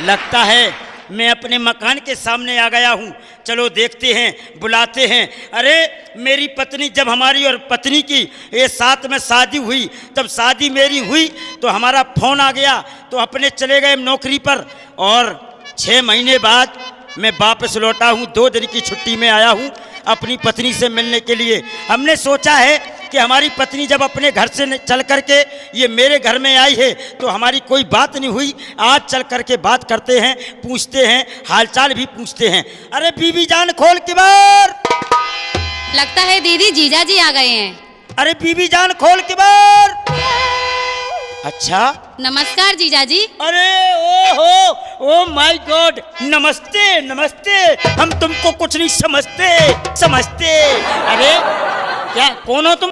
लगता है मैं अपने मकान के सामने आ गया हूँ। चलो देखते हैं, बुलाते हैं। अरे मेरी पत्नी, जब हमारी और पत्नी की ये साथ में शादी हुई, तब शादी मेरी हुई तो हमारा फ़ोन आ गया, तो अपने चले गए नौकरी पर। और 6 महीने बाद मैं वापस लौटा हूँ, 2 दिन की छुट्टी में आया हूँ अपनी पत्नी से मिलने के लिए। हमने सोचा है कि हमारी पत्नी जब अपने घर से चल करके ये मेरे घर में आई है तो हमारी कोई बात नहीं हुई, आज चल करके बात करते हैं, पूछते हैं, हालचाल भी पूछते हैं। अरे बीबी जान खोल के बार। लगता है दीदी जीजा जी आ गए हैं। अरे बीबी जान खोल के बार। अच्छा, नमस्कार जीजा जी। अरे ओ माय गॉड, नमस्ते नमस्ते। हम तुमको कुछ नहीं समझते। अरे क्या, कौन हो तुम?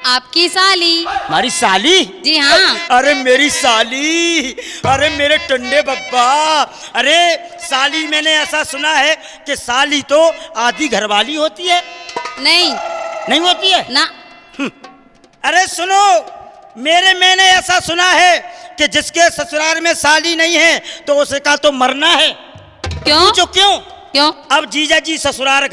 आपकी साली। हमारी साली? जी हाँ। अरे मेरी साली, अरे मेरे टंडे बब्बा। अरे साली, मैंने ऐसा सुना है कि साली तो आधी घरवाली होती है। नहीं होती है ना। अरे सुनो, मैंने ऐसा सुना है कि जिसके ससुराल में साली नहीं है तो उसका तो मरना है। क्यों? क्यों? अब जीजा जी ससुराल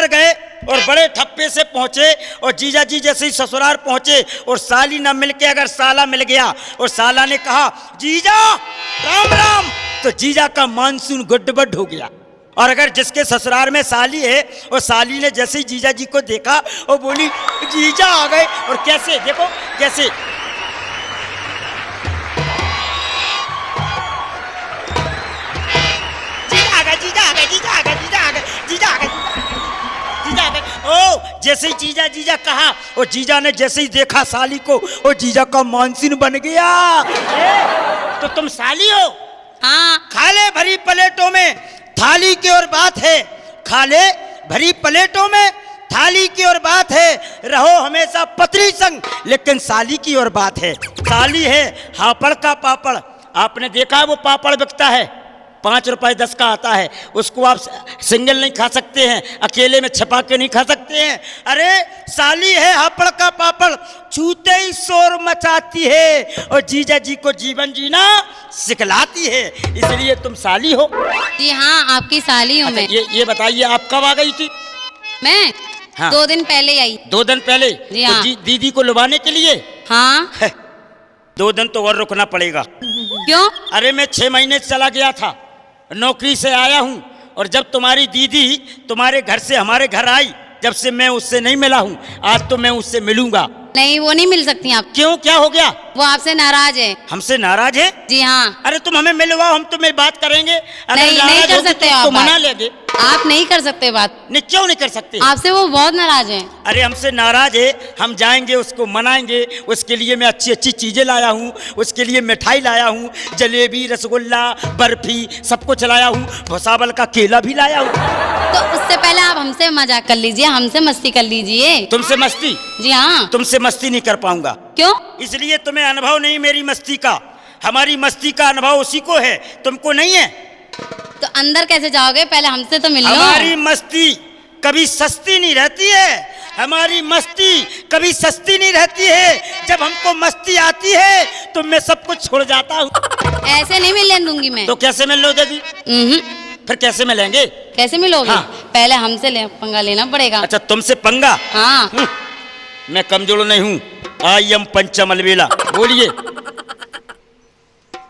गए और बड़े ठप्पे से पहुंचे, और जीजा जी जैसे ही ससुराल पहुंचे और साली ना मिलके अगर साला मिल गया और साला ने कहा जीजा राम राम, तो जीजा का मानसून गड़बड़ हो गया। और अगर जिसके ससुराल में साली है और साली ने जैसे ही जीजा जी को देखा और बोली जीजा आ गए, और कैसे देखो कैसे ओ जैसे ही जीजा कहा और जीजा ने जैसे ही देखा साली को, और जीजा का मानसून बन गया। तो तुम साली हो? हाँ। खाले भरी प्लेटों में थाली की और बात है, खाले भरी प्लेटों में थाली की और बात है, रहो हमेशा पत्नी संग लेकिन साली की और बात है। साली है हापड़ का पापड़। आपने देखा वो पापड़ बिकता है, 5 रुपए 10 का आता है, उसको आप सिंगल नहीं खा सकते हैं, अकेले में छपा के नहीं खा सकते हैं। अरे साली है हापड़ का पापड़, छूते ही शोर मचाती है और जीजा जी को जीवन जीना सिखलाती है, इसलिए तुम साली हो। जी हाँ, आपकी साली हूँ। अच्छा, मैं ये बताइए आप कब आ गई थी? मैं हाँ। 2 दिन पहले आई। 2 दिन पहले? जी हाँ। तो दीदी को लुभाने के लिए? हाँ। 2 दिन तो और रुकना पड़ेगा। क्यों? अरे मैं 6 महीने से चला गया था, नौकरी से आया हूँ, और जब तुम्हारी दीदी तुम्हारे घर से हमारे घर आई, जब से मैं उससे नहीं मिला हूँ, आज तो मैं उससे मिलूंगा। नहीं, वो नहीं मिल सकती आप। क्यों, क्या हो गया? वो आपसे नाराज है। हमसे नाराज है? जी हाँ। अरे तुम हमें मिलवाओ, हम तुम्हें बात करेंगे। नहीं कर सकते आप तो मना लेंगे। आप नहीं कर सकते बात। नहीं, क्यों नहीं कर सकते? आपसे वो बहुत नाराज है। अरे हमसे नाराज है, हम जाएंगे उसको मनाएंगे। उसके लिए मैं अच्छी अच्छी चीजें लाया हूँ, उसके लिए मिठाई लाया हूँ, जलेबी, रसगुल्ला, बर्फी, सब कुछ लाया हूँ, भुसावल का केला भी लाया हूँ। तो उससे पहले आप हमसे मजाक कर लीजिए, हमसे मस्ती कर लीजिए। तुमसे मस्ती? जी हाँ। तुमसे मस्ती नहीं कर पाऊंगा। क्यों? इसलिए तुम्हें अनुभव नहीं मेरी मस्ती का। हमारी मस्ती का अनुभव उसी को है, तुमको नहीं है। तो अंदर कैसे जाओगे? पहले हमसे तो मिल लो। हमारी मस्ती कभी सस्ती नहीं रहती है, हमारी मस्ती कभी सस्ती नहीं रहती है। जब हमको मस्ती आती है तो मैं सब कुछ छोड़ जाता हूँ। ऐसे नहीं मिलने दूंगी मैं। तो कैसे मिल लो देगी? फिर कैसे मिलेंगे? कैसे मिलोगे? हाँ। पहले हमसे पंगा लेना पड़ेगा। अच्छा, तुमसे पंगा? हाँ। मैं कमजोर नहीं हूँ, आई एम पंचम अलबेला। बोलिए।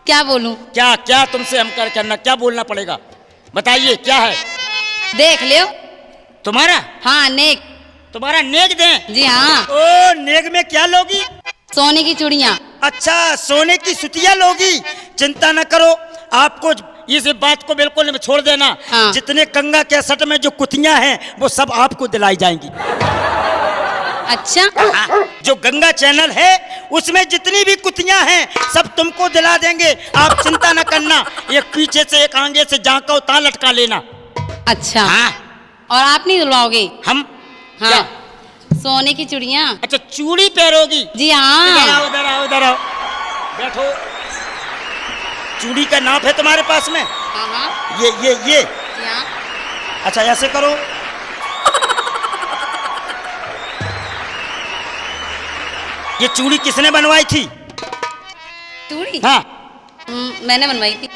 क्या बोलूं? क्या तुमसे हम करना, क्या बोलना पड़ेगा बताइए, क्या है? देख लियो। तुम्हारा? हाँ, नेक। तुम्हारा नेक दें? जी हाँ। ओ, नेक में क्या लोगी? सोने की चूड़ियाँ। अच्छा, सोने की सुतिया लोगी। चिंता न करो, आपको इस बात को बिल्कुल छोड़ देना। हाँ। जितने कंगा कैसेट में जो कुतियां हैं वो सब आपको दिलाई जाएंगी। अच्छा। जो गंगा चैनल है उसमें जितनी भी कुतियां हैं सब तुमको दिला देंगे, आप चिंता न करना। एक पीछे से एक आगे से जाकर उतार लटका लेना। अच्छा। हाँ। और आप नहीं दिलवाओगे? हम? हाँ। क्या? सोने की चूड़ियाँ। अच्छा, चूड़ी पहनोगी? जी हाँ। इधर आओ बैठो। चूड़ी का नाप है तुम्हारे पास में? हाँ। ये जी हाँ। अच्छा, ऐसे करो। ये चूड़ी किसने बनवाई थी? चूड़ी हाँ मैंने बनवाई थी।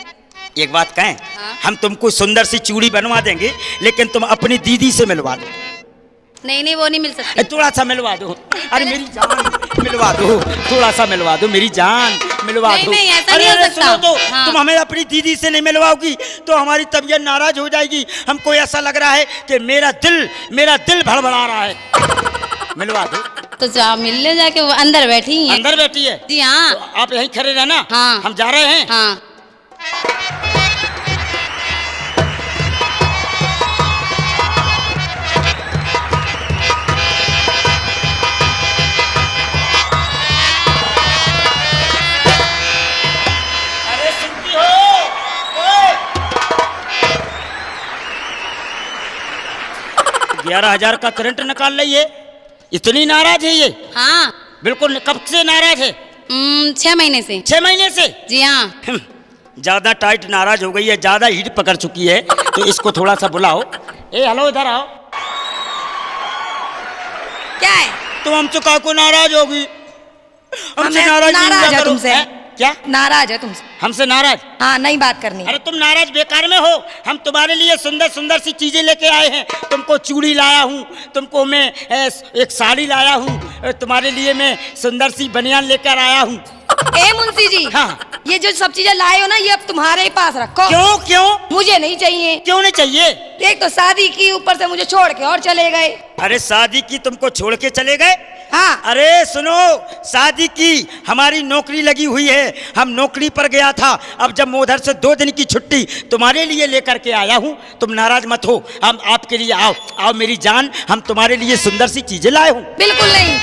एक बात कहें, हाँ। हम तुमको सुंदर सी चूड़ी बनवा देंगे, लेकिन तुम अपनी दीदी से मिलवा दो। नहीं नहीं वो नहीं मिल सकती। थोड़ा सा मिलवा दो। अरे मेरी जान मिलवा दो, थोड़ा सा मिलवा दो, मेरी जान मिलवा नहीं, दो। नहीं, ऐसा अरे नहीं हो अरे सकता। सुनो तो, हाँ। तुम हमें अपनी दीदी से नहीं मिलवाओगी तो हमारी तबीयत नाराज हो जाएगी। हमको ऐसा लग रहा है कि मेरा दिल भड़बड़ा रहा है। मिलवा दो। तो जाओ मिल ले जाके, वो अंदर बैठी है। अंदर बैठी है? जी हाँ। तो आप यहीं खड़े रहना। हाँ। हम जा रहे हैं। हाँ अरे सुनती हो? ओए! 11,000 का करंट निकाल रही है, इतनी नाराज है ये? हाँ। बिल्कुल। कब से नाराज है? 6 महीने से। 6 महीने से? जी हाँ। ज्यादा टाइट नाराज हो गई है, ज्यादा हीट पकड़ चुकी है, तो इसको थोड़ा सा बुलाओ। ए हेलो, इधर आओ। क्या है? तुम हमसे काहे को नाराज होगी? हमसे हमें नाराज नहीं नाराज हुआ है करो। तुमसे। हैं? क्या नाराज है तुमसे? हमसे नाराज? हाँ, नहीं बात करनी। अरे तुम नाराज बेकार में हो। हम तुम्हारे लिए सुंदर सुंदर सी चीजें लेके आए हैं। तुमको चूड़ी लाया हूँ, तुमको मैं एक साड़ी लाया हूँ, तुम्हारे लिए मैं सुंदर सी बनियान लेकर आया हूँ। ए मुंशी जी, हाँ। ये जो सब चीजें लाए हो ना, ये अब तुम्हारे ही पास रखो। क्यों क्यों मुझे नहीं चाहिए। क्यों नहीं चाहिए? एक तो शादी की, ऊपर से मुझे छोड़ के और चले गए। अरे शादी की तुमको छोड़ के चले गए? हाँ। अरे सुनो, शादी की हमारी नौकरी लगी हुई है, हम नौकरी पर गया था। अब जब मैं उधर से 2 दिन की छुट्टी तुम्हारे लिए लेकर के आया हूँ, तुम नाराज मत हो। हम आपके लिए आओ मेरी जान, हम तुम्हारे लिए सुंदर सी चीजें लाए हूँ। बिल्कुल नहीं।